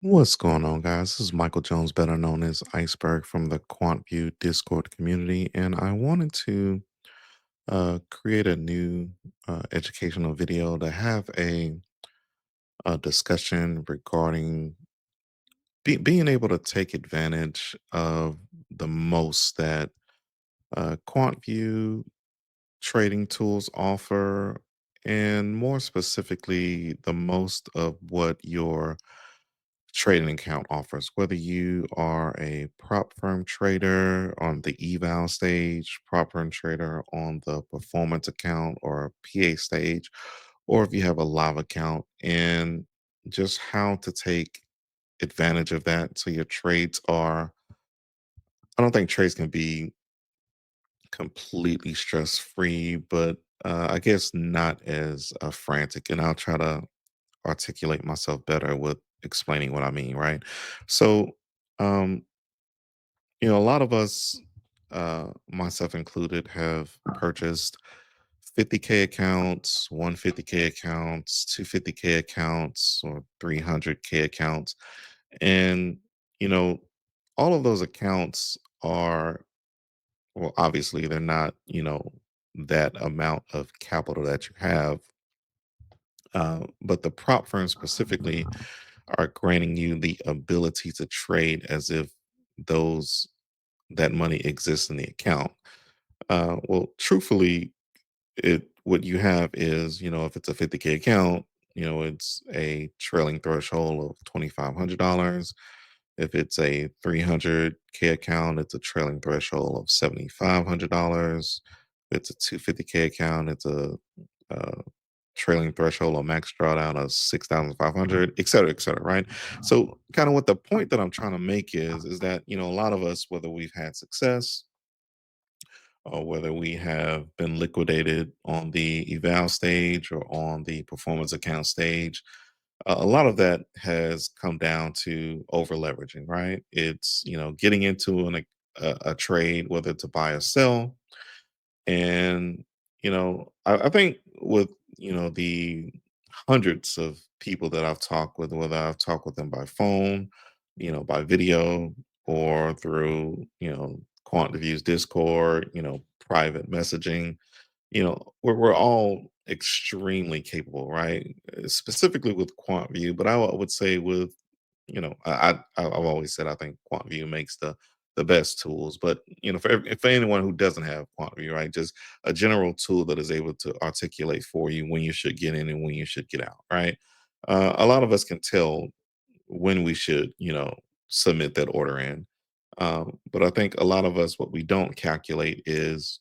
What's going on, guys? This is Michael Jones, better known as Iceberg from the QuantVue Discord community, and I wanted to create a new educational video to have a discussion regarding being able to take advantage of the most that QuantVue trading tools offer, and more specifically, the most of what your trading account offers, whether you are a prop firm trader on the eval stage, prop firm trader on the performance account or PA stage, or if you have a live account, and just how to take advantage of that. So your trades are, I don't think trades can be completely stress free, but I guess not as frantic. And I'll try to articulate myself better with explaining what I mean, right? So, um, a lot of us, myself included, have purchased 50K accounts, 150K accounts, 250K accounts, or 300K accounts. And, you know, all of those accounts are, well, obviously, they're not, that amount of capital that you have. But the prop firms specifically are granting you the ability to trade as if those that money exists in the account. Well, truthfully, it what you have is, if it's a 50K account, it's a trailing threshold of $2,500. If it's a 300K account, it's a trailing threshold of $7,500. If it's a 250K account, it's a uh, trailing threshold or max drawdown of 6,500, et cetera, right? So kind of what the point that I'm trying to make is that, a lot of us, whether we've had success or whether we have been liquidated on the eval stage or on the performance account stage, a lot of that has come down to over leveraging, right? It's, getting into a trade, whether to buy or sell, and, I think with, the hundreds of people that I've talked with, whether I've talked with them by phone, by video, or through, QuantVue's Discord, private messaging, we're all extremely capable, right? Specifically with QuantVue, but would say with, I've always said I think QuantVue makes the best tools. But for anyone who doesn't have QuantVue, right, just a general tool that is able to articulate for you when you should get in and when you should get out, right? A lot of us can tell when we should, submit that order in. But I think a lot of us, what we don't calculate is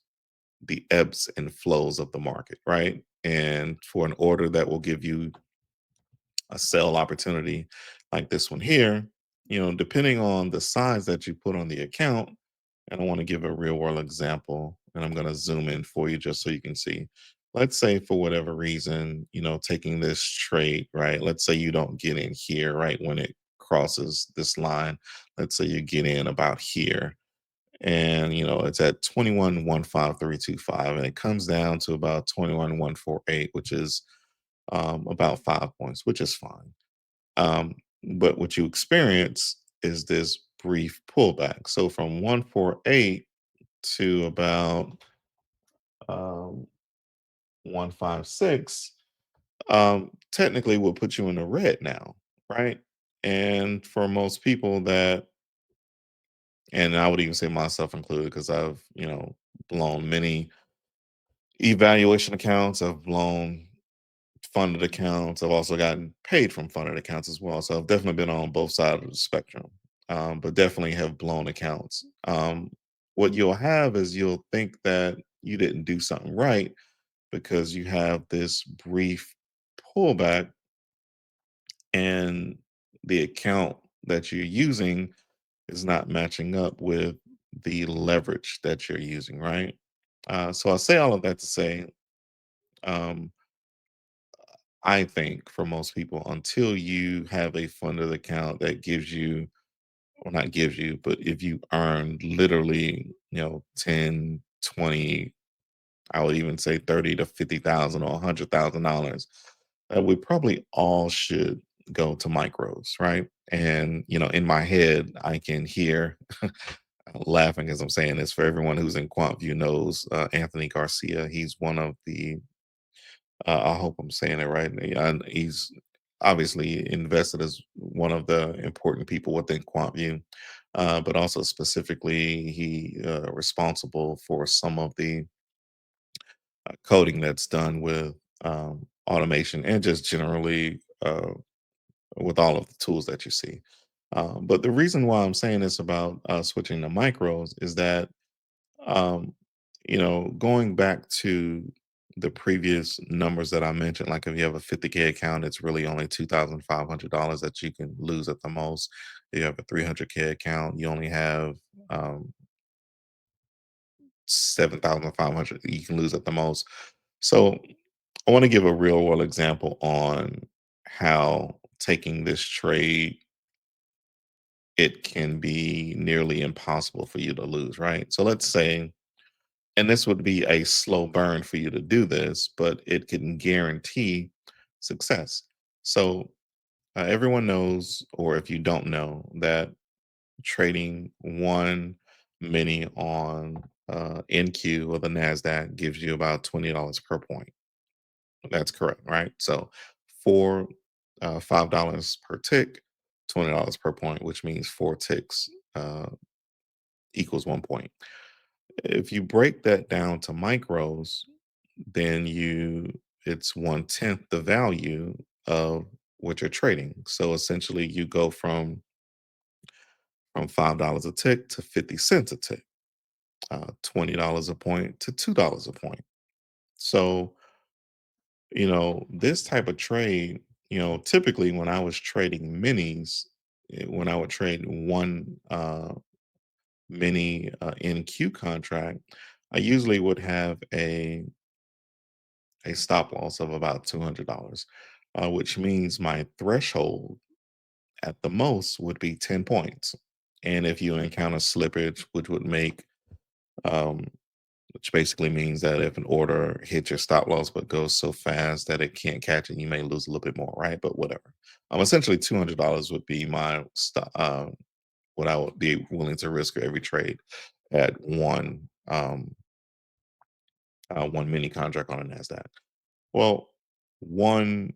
the ebbs and flows of the market, right? And for an order that will give you a sell opportunity like this one here, depending on the size that you put on the account, and I want to give a real world example, and I'm going to zoom in for you just so you can see. Let's say for whatever reason, taking this trade, right? Let's say you don't get in here, right? When it crosses this line, let's say you get in about here, and it's at 21,15325, and it comes down to about 21,148, which is about 5 points, which is fine. um, but what you experience is this brief pullback. So from 148 to about um, 156, technically will put you in the red now, right? And for most people that, and I would even say myself included, because I've, blown many evaluation accounts, I've blown funded accounts. I've also gotten paid from funded accounts as well. So I've definitely been on both sides of the spectrum, but definitely have blown accounts. What you'll have is you'll think that you didn't do something right because you have this brief pullback, and the account that you're using is not matching up with the leverage that you're using, right? So I say all of that to say, um, I think for most people, until you have a funded account that gives you, or not gives you, but if you earn literally, 10, 20, I would even say 30 to 50,000 or $100,000, we probably all should go to micros, right? And, in my head, I can hear laughing as I'm saying this. For everyone who's in QuantVue knows Anthony Garcia. He's one of the, I hope I'm saying it right. He's obviously invested as one of the important people within QuantVue, but also specifically, he responsible for some of the coding that's done with automation and just generally with all of the tools that you see. But the reason why I'm saying this about switching to micros is that, um, going back to the previous numbers that I mentioned, like if you have a 50K account, it's really only $2,500 that you can lose at the most. If you have a 300K account, you only have um, 7,500 you can lose at the most. So I want to give a real world example on how taking this trade, it can be nearly impossible for you to lose, right? So let's say, and this would be a slow burn for you to do this, but it can guarantee success. So everyone knows, or if you don't know, that trading one mini on NQ or the NASDAQ gives you about $20 per point. That's correct, right? So for $5 per tick, $20 per point, which means four ticks uh, equals 1 point. If you break that down to micros, then it's 1/10 the value of what you're trading. So essentially, you go from $5 a tick to 50 cents a tick, $20 a point to $2 a point. So this type of trade, typically when I was trading minis, when I would trade one mini NQ contract, I usually would have a stop loss of about $200, which means my threshold at the most would be 10 points. And if you encounter slippage, um, which basically means that if an order hits your stop loss but goes so fast that it can't catch it, you may lose a little bit more, right? But whatever. Essentially, $200 would be my what I would be willing to risk for every trade at one mini contract on a Nasdaq. Well, one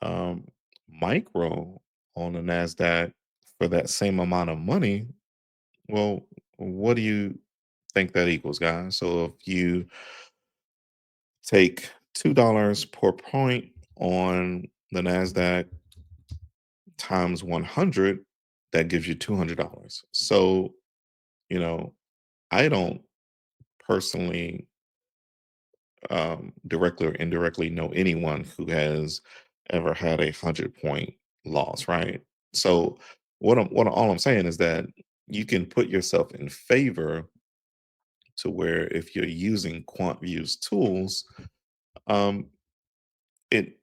um, micro on a Nasdaq for that same amount of money. Well, what do you think that equals, guys? So if you take $2 per point on the Nasdaq times 100, that gives you $200. So, you know, I don't personally, directly or indirectly, know anyone who has ever had 100 point loss, right? So, all I'm saying is that you can put yourself in favor to where if you're using QuantVue's tools, um, it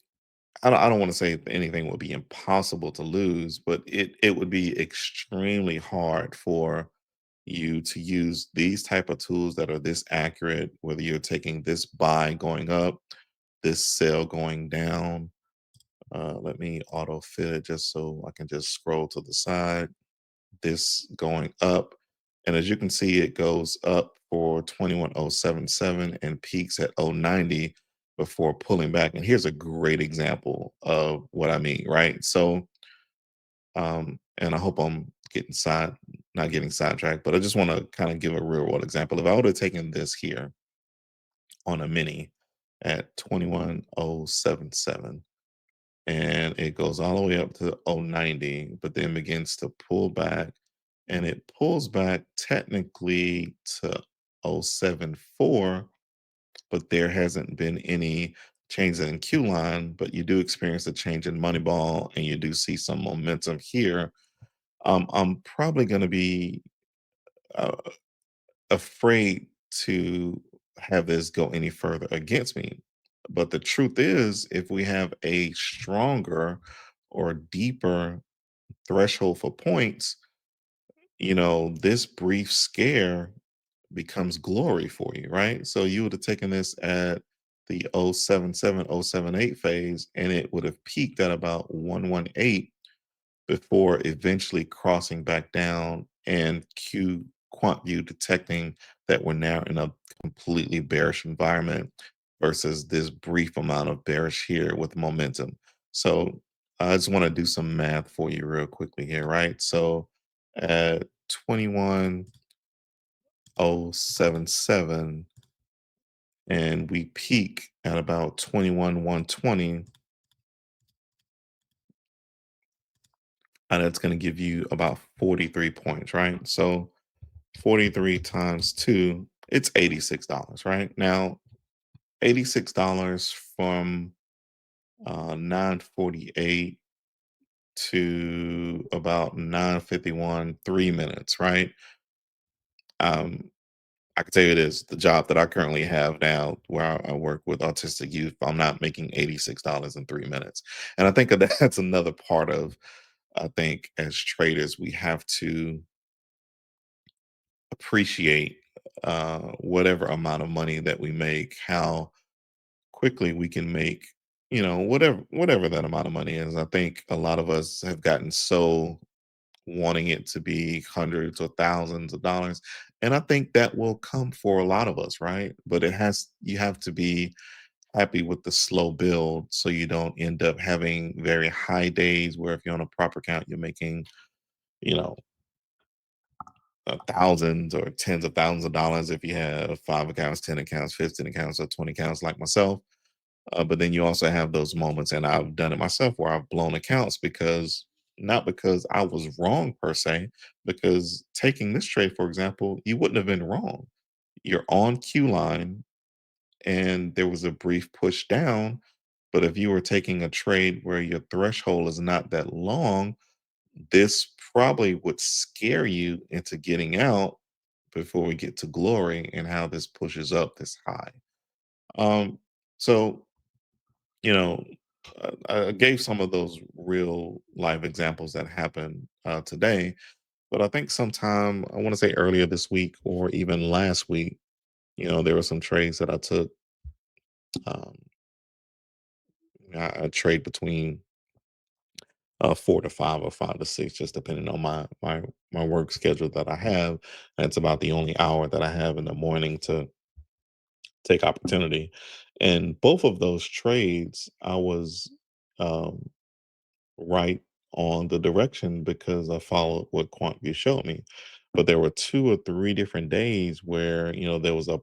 I don't want to say anything would be impossible to lose, but it would be extremely hard for you to use these type of tools that are this accurate, whether you're taking this buy going up, this sell going down. Let me auto fit it just so I can just scroll to the side. This going up. And as you can see, it goes up for 21077 and peaks at 090 before pulling back. And here's a great example of what I mean, right? So, and I hope I'm not getting sidetracked, but I just want to kind of give a real world example. If I would have taken this here on a mini at 21077, and it goes all the way up to 090, but then begins to pull back, and it pulls back technically to 074, but there hasn't been any change in Q line, but you do experience a change in money ball and you do see some momentum here. I'm probably going to be uh, afraid to have this go any further against me. But the truth is, if we have a stronger or deeper threshold for points, this brief scare becomes glory for you, right? So you would have taken this at the 077, 078 phase, and it would have peaked at about 118. before eventually crossing back down and QuantVue detecting that we're now in a completely bearish environment versus this brief amount of bearish here with momentum. So I just want to do some math for you real quickly here, right? So at 21,077 and we peak at about 21,120, and that's going to give you about 43 points, right? So 43 times 2, it's $86, right? Now, $86 from 9:48 to about 9:51, 3 minutes, right? Um, I can tell you this, the job that I currently have now, where I work with autistic youth, I'm not making $86 in 3 minutes. And I think that that's another part of, I think, as traders, we have to appreciate whatever amount of money that we make, how quickly we can make, whatever that amount of money is. I think a lot of us have gotten so wanting it to be hundreds or thousands of dollars. And I think that will come for a lot of us, right? But you have to be happy with the slow build so you don't end up having very high days where if you're on a proper count, you're making, you know, thousands or tens of thousands of dollars if you have 5 accounts, 10 accounts, 15 accounts, or 20 accounts like myself. But then you also have those moments, and I've done it myself, where I've blown accounts because not because I was wrong per se, because taking this trade, for example, you wouldn't have been wrong. You're on Q line and there was a brief push down. But if you were taking a trade where your threshold is not that long, this probably would scare you into getting out before we get to glory and how this pushes up this high. Um, so you know, I gave some of those real life examples that happened today, but I think sometime I want to say earlier this week or even last week, there were some trades that I took. Um, I trade between 4 to 5 or 5 to 6, just depending on my work schedule that I have. And it's about the only hour that I have in the morning to take opportunity. And both of those trades, I was um, right on the direction because I followed what QuantView showed me. But there were 2 or 3 different days where there was a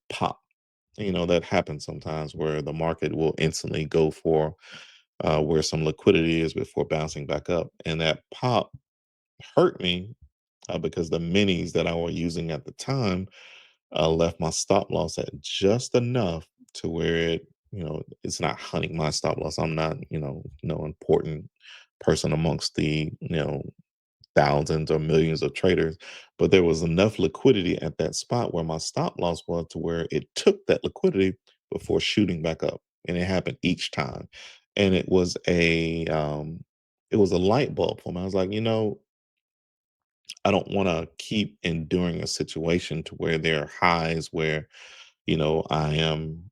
pop. That happens sometimes where the market will instantly go for where some liquidity is before bouncing back up, and that pop hurt me because the minis that I was using at the time left my stop loss at just enough to where it's not hunting my stop loss. I'm not, no important person amongst the, thousands or millions of traders, but there was enough liquidity at that spot where my stop loss was to where it took that liquidity before shooting back up. And it happened each time. And it was a light bulb for me. I was like, I don't want to keep enduring a situation to where there are highs where I am,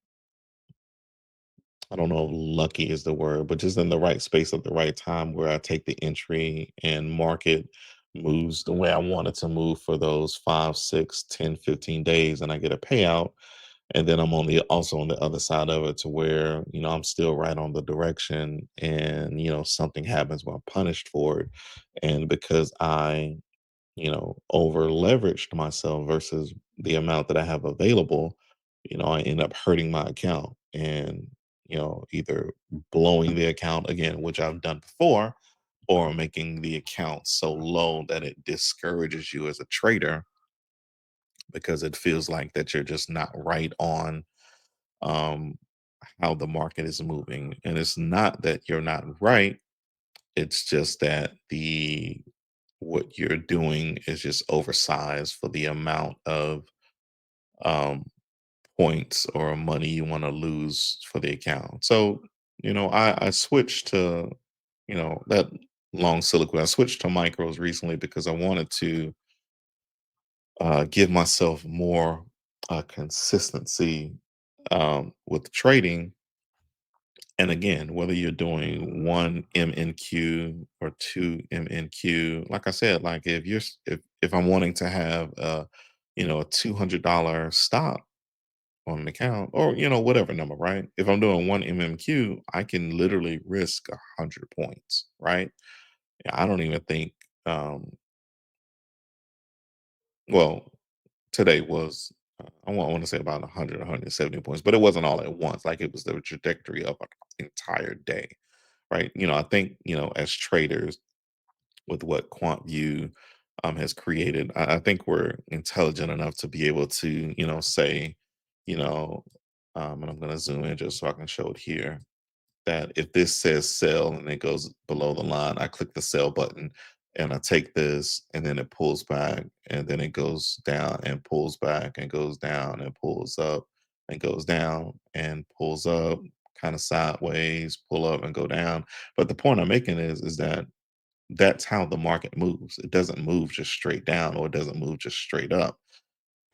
I don't know if lucky is the word, but just in the right space at the right time where I take the entry and market moves the way I want it to move for those 5, 6, 10, 15 days and I get a payout. And then I'm also on the other side of it to where, I'm still right on the direction and, something happens where I'm punished for it. And because I over leveraged myself versus the amount that I have available, I end up hurting my account and, either blowing the account again, which I've done before, or making the account so low that it discourages you as a trader because it feels like that you're just not right on um, how the market is moving. And it's not that you're not right. It's just that the what you're doing is just oversized for the amount of um, points or money you want to lose for the account. So, I switched to, that long soliloquy. I switched to micros recently because I wanted to give myself more consistency with trading. And again, whether you're doing one MNQ or two MNQ, like I said, like if I'm wanting to have a $200 stop on an account, or whatever number, right? If I'm doing one MMQ, I can literally risk 100 points, right? Yeah, I don't even think. Um, well, today was I want to say about 100, 170 points, but it wasn't all at once. Like it was the trajectory of an entire day, right? I think as traders with what QuantVue has created, I think we're intelligent enough to be able to say, you know, and I'm going to zoom in just so I can show it here, that if this says sell and it goes below the line, I click the sell button and I take this and then it pulls back and then it goes down and pulls back and goes down and pulls up and goes down and pulls up kind of sideways, pull up and go down. But the point I'm making is that that's how the market moves. It doesn't move just straight down or it doesn't move just straight up.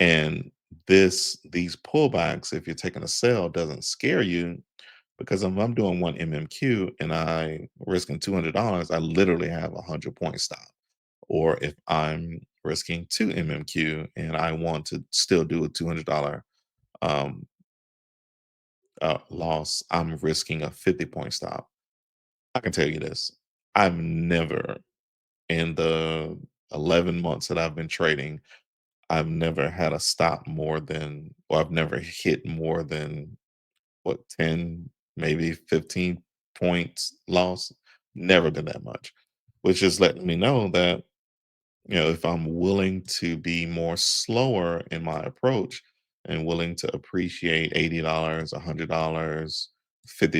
And these pullbacks, if you're taking a sell, doesn't scare you because if I'm doing one MMQ and I risking $200, I literally have 100 point stop. Or if I'm risking two MMQ and I want to still do a $200 um, loss, I'm risking a 50 point stop. I can tell you this: I've never, in the 11 months that I've been trading, I've never had a stop more than, or I've never hit more than what, 10, maybe 15 points loss. Never been that much, which is letting me know that, if I'm willing to be more slower in my approach and willing to appreciate $80, $100, $50,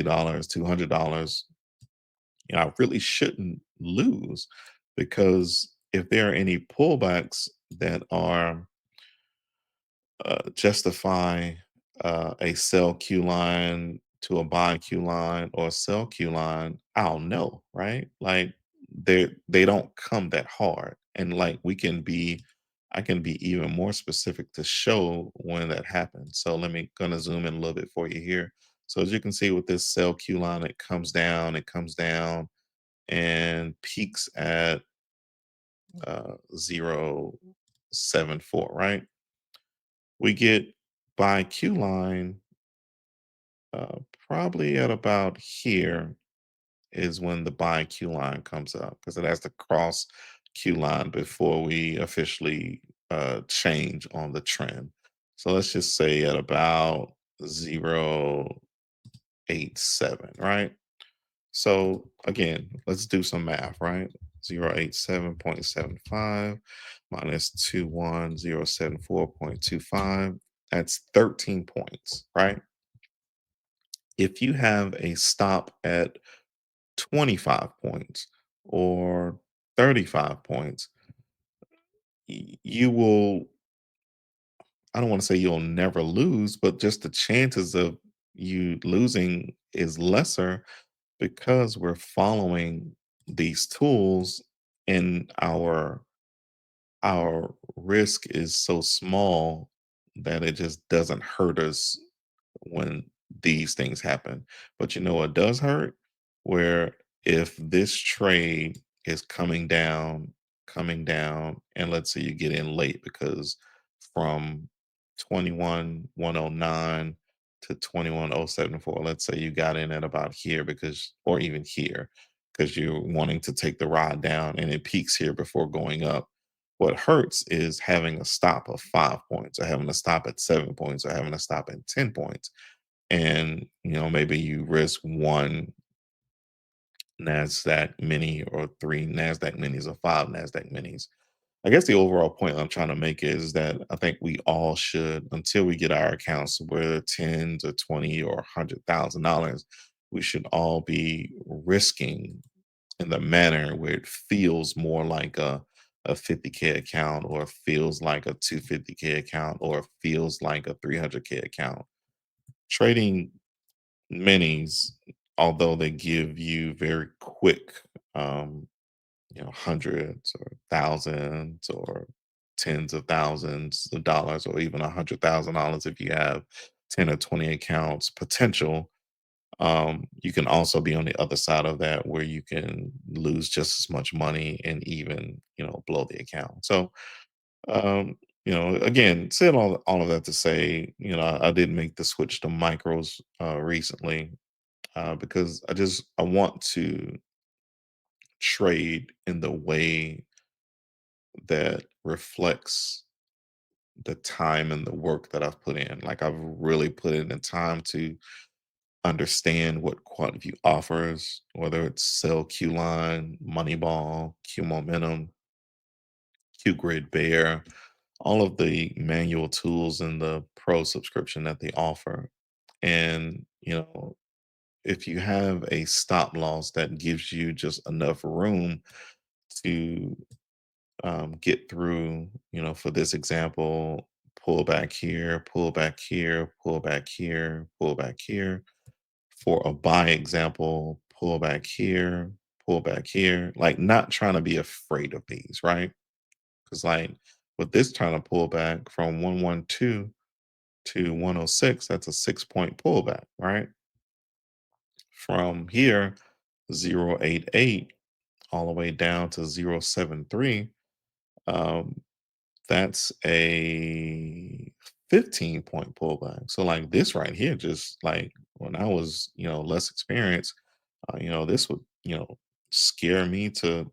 $200, I really shouldn't lose, because if there are any pullbacks that are justify a sell Q line to a buy Q line or a sell Q line, I'll know, right? Like they don't come that hard. And like I can be even more specific to show when that happens. So let me gonna zoom in a little bit for you here. So as you can see with this sell Q line, it comes down and peaks at 0.74, right? We get by Q line, probably at about here is when the buy Q line comes up, because it has to cross Q line before we officially change on the trend. So let's just say at about 0.87, right? So again, let's do some math, right? 0.87.75 minus 21074.25. That's 13 points, right? If you have a stop at 25 points or 35 points, you will, I don't want to say you'll never lose, but just the chances of you losing is lesser because we're following these tools, and our risk is so small that it just doesn't hurt us when these things happen. But you know what does hurt? Where if this trade is coming down, and let's say you get in late because from 21,109 to 21,074, let's say you got in at about here because, or even here, because you're wanting to take the ride down and it peaks here before going up. What hurts is having a stop of 5 points, or having a stop at 7 points, or having a stop at 10 points. And, maybe you risk one NASDAQ mini or three NASDAQ minis or five NASDAQ minis. I guess the overall point I'm trying to make is that I think we all should, until we get our accounts where tens or 20 or $100,000, we should all be risking in the manner where it feels more like a 50K account, or feels like a 250K account, or feels like a 300K account. Trading minis, although they give you very quick, um, hundreds or thousands or tens of thousands of dollars, or even $100,000 if you have 10 or 20 accounts potential. You can also be on the other side of that where you can lose just as much money and even, blow the account. So, again, said all of that to say, I did make the switch to micros recently because I want to trade in the way that reflects the time and the work that I've put in. Like I've really put in the time to understand what QuantVue offers, whether it's sell Q line, Moneyball, Q momentum, Q grid bear, all of the manual tools in the pro subscription that they offer. And, if you have a stop loss that gives you just enough room to get through, for this example, pull back here, pull back here, pull back here, pull back here. For a buy example, pull back here, pull back here, like not trying to be afraid of these, right? Because, like, with this trying to pull back from 112 to 106, that's a 6 point pullback, right? From here, 0.88 all the way down to 0.73. Um, that's a 15 point pullback. So like this right here, just like when I was, less experienced, this would, scare me to,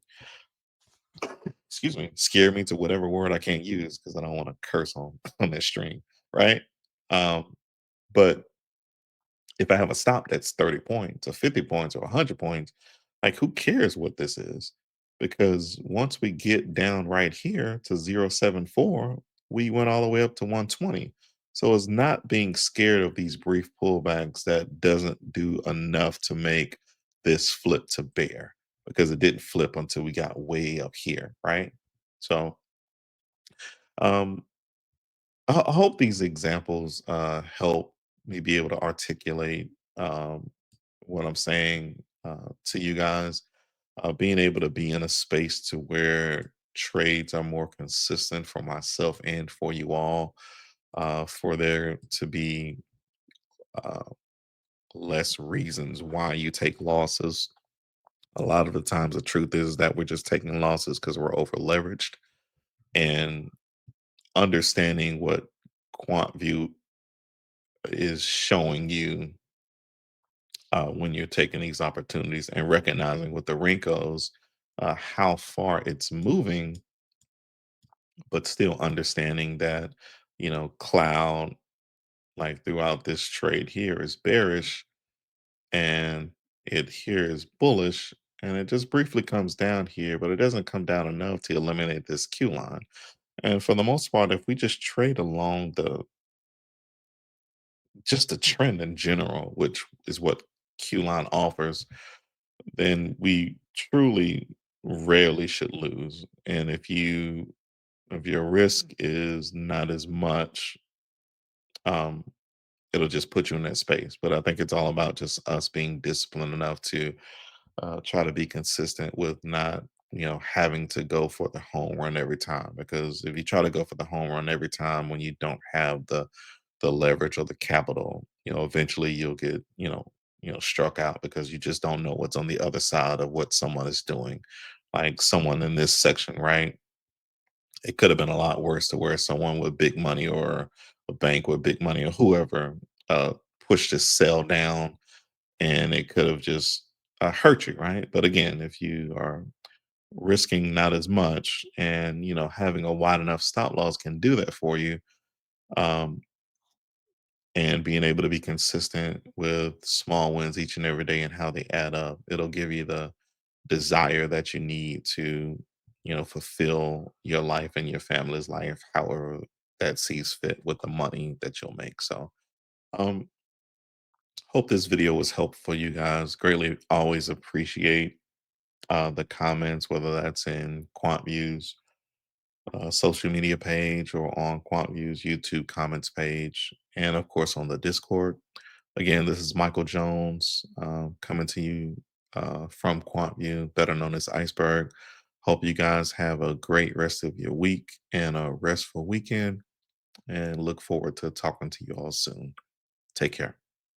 excuse me, scare me to whatever word I can't use because I don't want to curse on on this stream, right? Um, but if I have a stop that's 30 points or 50 points or 100 points, like who cares what this is? Because once we get down right here to 0.74, we went all the way up to 120. So it's not being scared of these brief pullbacks that doesn't do enough to make this flip to bear because it didn't flip until we got way up here, right? So um, I hope these examples help me be able to articulate what I'm saying to you guys. Being able to be in a space to where trades are more consistent for myself and for you all, for there to be uh, less reasons why you take losses. A lot of the times, the truth is that we're just taking losses because we're over leveraged, and understanding what QuantView is showing you when you're taking these opportunities and recognizing with the wrinkles how far it's moving, but still understanding that, cloud, like throughout this trade here, is bearish and it here is bullish. And it just briefly comes down here, but it doesn't come down enough to eliminate this Q line. And for the most part, if we just trade along just the trend in general, which is what Q line offers, then we truly rarely should lose. And if your risk is not as much, um, it'll just put you in that space. But I think it's all about just us being disciplined enough to try to be consistent with not, having to go for the home run every time. Because if you try to go for the home run every time when you don't have the leverage or the capital, eventually you'll get, struck out because you just don't know what's on the other side of what someone is doing. Like someone in this section, right? It could have been a lot worse to where someone with big money or a bank with big money or whoever uh, pushed this sell down and it could have just hurt you, right? But again, if you are risking not as much and, having a wide enough stop loss can do that for you. Um, and being able to be consistent with small wins each and every day and how they add up, it'll give you the desire that you need to, fulfill your life and your family's life, however that sees fit with the money that you'll make. So, um, hope this video was helpful for you guys. Greatly always appreciate the comments, whether that's in QuantView's social media page or on QuantView's YouTube comments page, and of course on the Discord. Again, this is Michael Jones coming to you from QuantView, better known as Iceberg. Hope you guys have a great rest of your week and a restful weekend, and look forward to talking to you all soon. Take care.